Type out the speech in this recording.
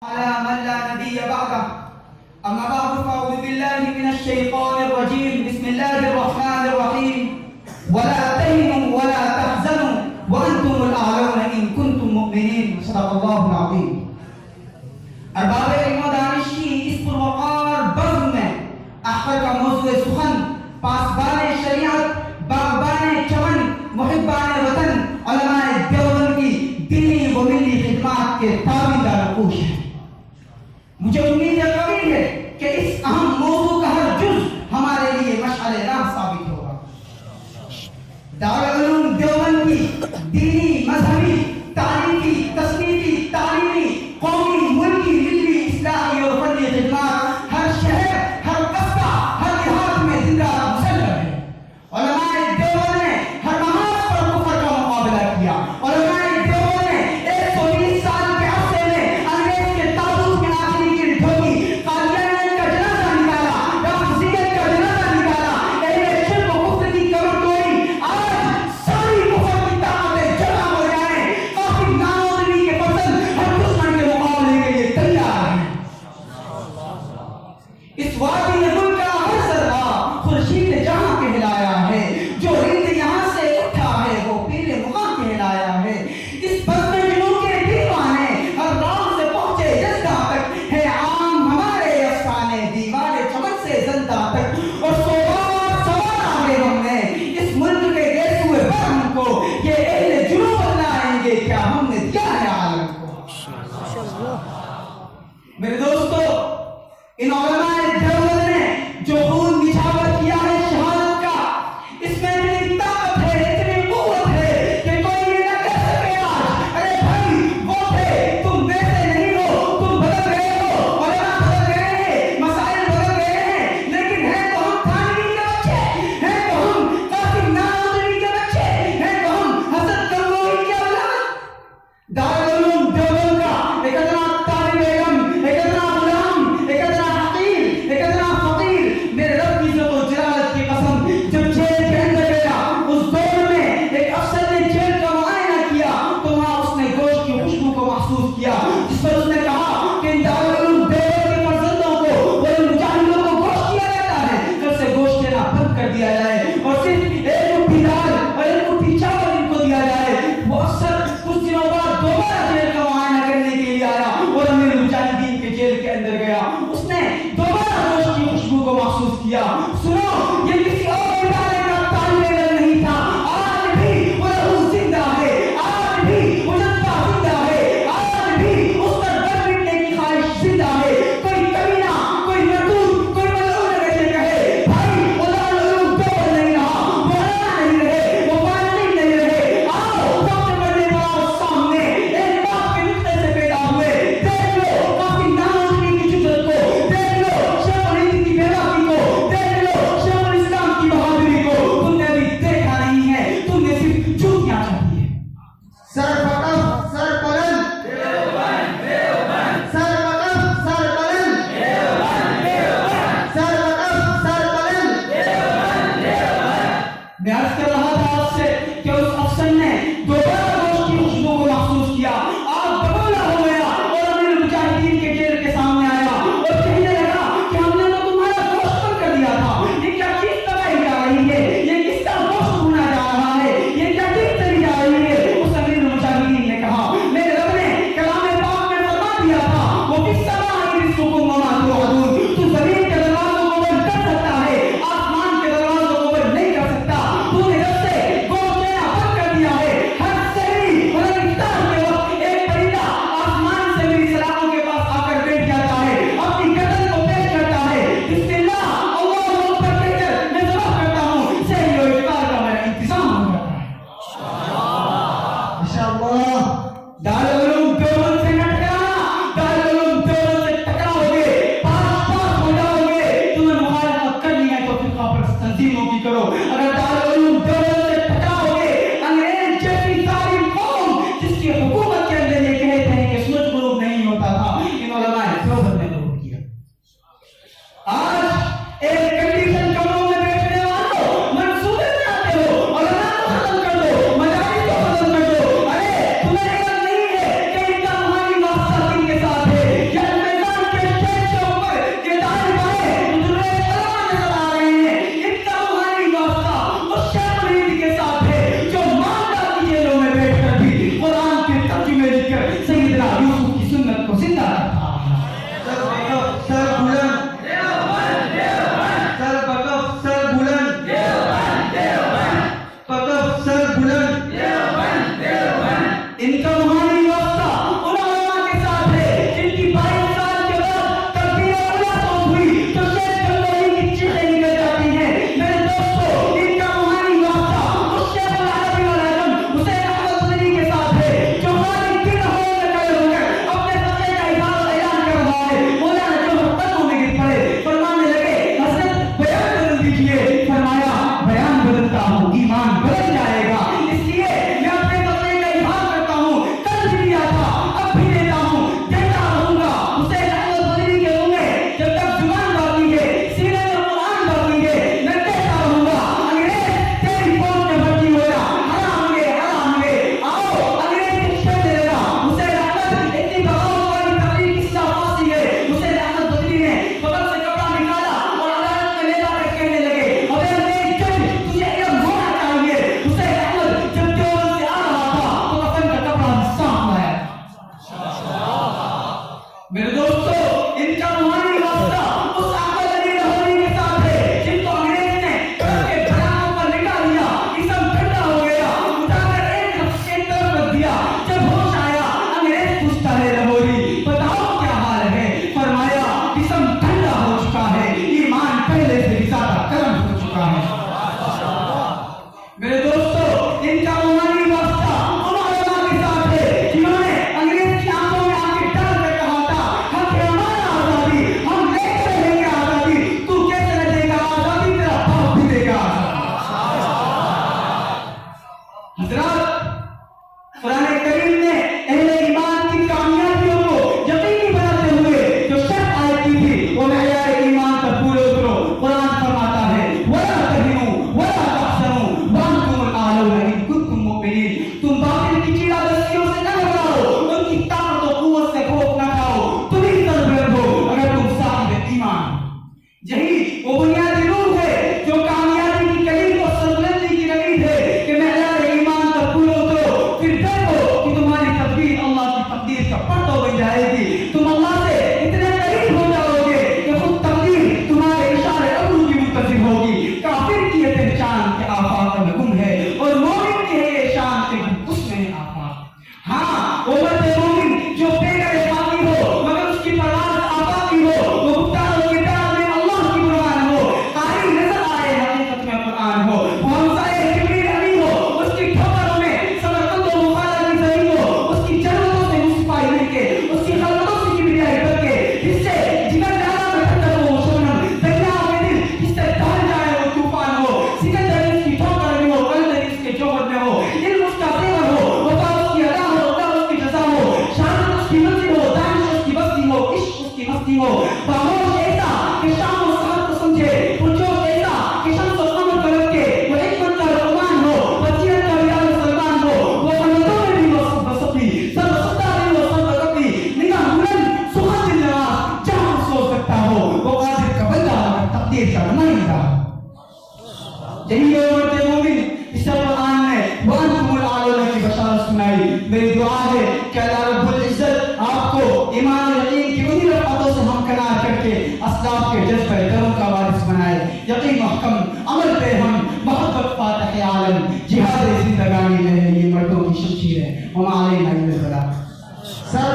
على من لا نبي بعده. أما بعد فأعوذ بالله من الشيطان الرجيم. بسم الله الرحمن الرحيم. ولا تهنوا ولا تحزنوا وأنتم الأعلون إن كنتم مؤمنين. صدق الله العظيم. ارباب علم و دانش کی اس پروقار بزم میں احقر کا موضوع سخن پاسبان شریعت، باغبان چمن، محبان وطن، علماء دیوبند کی دینی و ملی خدمات کے تابعدار نقوش ہے. مجھے امید قوی ہے کہ اس اہم موضوع کا ہر جز ہمارے لیے مشعل راہ ثابت ہوگا. دارالعلوم دیوبند کی دینی، مذہبی، تاریخی، تصنیفی، تعلیمی، قومی، ملکی، ملی، اصلاحی اور فنی خدمات ہر شہر، ہر قصبہ، ہر دیہات میں زندہ مسلم ہے. علماء دیوبند نے ہر نماز پر کفر کا مقابلہ کیا. علماء دیوبند نے 120 سال کے عرصے میں انگریز کے تابوت میں آخری کی ٹھوکی، قادیانیت کا جنازہ نکالا، رافضیت کا جنازہ نکالا، اہل شرک و کفر کی کمر توڑی. آج ساری کفر کی طاقتیں جمع ہو جائیں، کافی ناموزنی کے پسند ہر دشمن کے مقابلے کے لیے تیار ہیں. اس وادی نے ملک کا ہر ذرہ خورشید جہاں کہلایا ہے. جو ہند یہاں سے اٹھا ہے وہ پیر مغاں کہلایا ہے. اس بزم جنوں کے دیوانے ہر رام سے پہنچے جدہ تک ہے عام ہمارے افسانے دیوار چمن سے زندہ تک. اور سوار سوار آگے ہم نے اس ملک کے گیس ہوئے برہم کو یہ اہل جنوں بتلائیں گے کیا ہم نے دیا ہے عالم کو. میرے دوستو، ان علماء دیوبند نے جو خون نچھاور کیا ہے شہادت کا، اس میں اتنی طاقت ہے، اتنی قوت ہے کہ کوئی یہ نہ کہہ سکے آج ارے بھائی وہ تھے، تم ویسے نہیں ہو، تم بدل گئے ہو. علماء بدل گئے ہیں، مسائل بدل گئے ہیں، لیکن ہیں تو ہم تھانوی کے بچے، ہیں تو ہم قاسم نانوتوی کے بچے، ہیں تو ہم حسن گنگوہی کے اولاد. دارالعلوم دیوبند کا ایک ادنا طالب علم، ایک ادنا غلام، ایک ادنا حقیر، ایک ادنا فقیر، میرے رب کی عزت و جلالت کی قسم، جب جیل کے اندر گیا اس دور میں ایک افسر نے جیل کا معائنہ کیا تو وہاں اس نے گوشت کی خوشبو کو محسوس کیا، جس پر اس نے کہا کہ ان دارالعلوم دیوبند کے فرزندوں کو اور ان مجاہدوں کو گوشت دیا جاتا ہے، کل سے گوشت دینا بند کر دیا جائے اور صرف ایک مٹھی دال اور ایک مٹھی چاول ان کو دیا جائے. وہ افسر کچھ دنوں بعد دوبارہ جیل کا معائنہ کرنے کے لیے آیا اور امیر مجاہدین کے جیل کے اندر گیا. اس نے دوبارہ گوشت کی خوشبو کو محسوس کیا. سنو، یہ کسی اور ادارے کا طالب علم نہیں تھا. آج بھی وہ روح زندہ ہے، آج بھی وہ جذبہ زندہ ہے، آج بھی اس پر بل مٹنے کی خواہش زندہ ہے. کوئی کمینہ، کوئی مردود، کوئی ملعون اگر یہ کہے بھائی وہ دارالعلوم دیوبند نہیں رہا، وہ علماء نہیں رہے، وہ فارغین نہیں رہے، آؤ سب سے بڑے بڑاؤ سامنے ایک باپ کے نطفے سے پیدا ہوئے. دیکھ لو قاسم نانوتوی کی جرأت کو، دیکھ لو شیخ الہند کی بیداری کو، دیکھ لو شیخ الاسلام کی بہادری کو. تم نے ابھی دیکھا نہیں ہے، تم نے صرف جھوٹیاں چاہی ہے. سر پکڑ سر بلند، سر پکڑ سر بلند، سر پکڑ سر بلند. میں عرض کر رہا تھا آپ سے کہ اس افسر نے دوبارہ گوشت کی خوشبو کو محسوس کیا. آپ بگولا ہو گیا اور امیر مجاہدین کے جیل کے سامنے آیا اور کہنے لگا کہ ہم نے تو تمہارا گوشت بند کر دیا تھا. یہ کیا چیز تباہی جا رہی ہے؟ یہ کس کا گوشت بھونا جا رہا ہے؟ یہ کیا چیز چلی جا رہی ہے؟ اس امیر مجاہدین نے کہا میرے رب نے کلام پاک میں فرما دیا تھا وہ کس طرح رزقکم وما توعدون. تو زمین کے دروازوں کو بند کر سکتا ہے، آسمان کے دروازوں کو بند نہیں کر سکتا. تو نے رب سے گوشت دینا بند کر دیا ہے. ہر سحری اور افطار کے وقت ایک پرندہ آسمان سے میری سلاخوں کے پاس آ کر بیٹھ جاتا ہے، اپنی گردن کو پیش کرتا ہے، بسم اللہ اللہ اکبر کہہ کر میں ذبح کرتا ہوں. سحری اور افطار کا میرا انتظام ہو جاتا ہے. ماشاءاللہ. دارالعلوم دیوبند سے نہ ٹکرانا، دارالعلوم دیوبند سے ٹکراؤ گے پاس پاس ہو جاؤ میرے دوستو ان کا روحانی واسطہ اس آقا علی لاہوری کے ساتھ ہے جن کو انگریز نے کڑک کے بھڑاکوں پر لٹا دیا، جسم ٹھنڈا ہو گیا، اٹھا کر ایک نفس کے طرف رکھ دیا، جب ہوش آیا انگریز پوچھتا ہے لاہوری بتاؤ کیا حال ہے؟ فرمایا جسم ٹھنڈا ہو چکا ہے، ایمان پہلے سے بھی زیادہ گرم ہو چکا ہے۔ میرے دوستو ان کا روحانی واسطہ ان علماء کے ساتھ ہے جنہوں نے انگریز کی آنکھوں میں آنکھیں ڈال کر کہا تھا ہم کے ہمارا آزادی، ہم لے کر لیں گے آزادی، تو کیسے نہ دے گا آزادی، تیرا باپ بھی دے گا۔ حضرات قرآن کریم نے اہل ایمان کی کامیابیوں کو یقینی بناتے ہوئے جو شرط عائد کی تھی وہ معیار ایمان پر پورے اترو۔ قرآن فرماتا ہے وَلَا تَهِنُوا وَلَا تَحْزَنُوا وَأَنْتُمُ الْأَعْلَوْنَ إِن كُنتُم مُّؤْمِنِينَ۔ تم باطل کی چیڑا دستیوں سے نہ گھبراؤ، ان کی طاقت و قوت سے خوف نہ کھاؤ، تم ہی سربلند ہو اگر تم صاحب ایمان۔ یہی وہ بنیادی روح ہے جو کامیابی کی کلید اور سربلندی کی نوید ہے کہ معیار ایمان پر پورے اترو، پھر دیکھو کہ تمہاری تدبیر اللہ کی تقدیر کا پردہ بن جائے گی، تم اللہ سے اتنے قریب ہو جاؤ گے کہ خود تقدیر تمہارے اشارے ابرو کی منتظر ہوگی۔ کافر کی یہ پہچان کے آفاق میں گم ہے اور مومن کی ہے یہ شان کے گم اس میں ہے آفاق۔ ہاں وہ مرد مومن جو بے گھر باقی ہو مگر اس کی پرواز آفاقی ہو، وہ گفتار و کردار میں اللہ کی قرآن ہو، قاری نظر آئے حقیقت میں قرآن ہو، وہ ہمسائے جبریل علی ہو، اس کی ٹھوکروں میں سمرقند و مخالہ کی زہی ہو، اس کی جنتوں سے مصطفی نہیں کے، اس کی خلقوں سے کبریائی بن کے، جس سے جگر ڈالا میں ٹھنڈر ہو شبنم، دریا میں دل جس سے ڈال جائے وہ طوفان ہو، سکندر اس کی ٹھوکر میں ہو، قلندر اس کے جوہر میں ہو، علم اس کا زیور ہو، وفا اس کی ادا ہو، عطا اس کی جزا ہو، شان اس کی منزل ہو، دانش اس کی بستی ہو، عشق اس کی مستی ہو، خاموش ایسا کہ شام و سحر کو سمجھے، پرجوش ایسا کہ شمس و قمر کو رکھ کے، وہ حکمت کا رحمان ہو، بصیرت کا بلال سلمان ہو، وہ خلدوں میں بھی وہ بسطی، سب ستا بھی وہ سب کبھی، نگاہ بلند سخن دل نواز جہاں سو سکتا ہو، وہ قادر کا بندہ تقدیر کا نمائندہ۔ یہی ہے مرد مومن اس قرآن نے وَأَنْتُمُ الْأَعْلَوْنَ کی بشارت سنائی۔ میری دعا ہے کہ اللہ رب العزت آپ کو ایمان یقین کی انہی رفعتوں سے ہمکنار کر کے اسلاف کے جذبہ دروں کا وارث بنائے۔ یقین محکم عمل پہ ہم محبت فاتح عالم جہاد زندگانی میں ہے، یہ مردوں کی شمشیر ہے۔ وَمَا عَلَيْنَا إِلَّا الْبَلَاغُ۔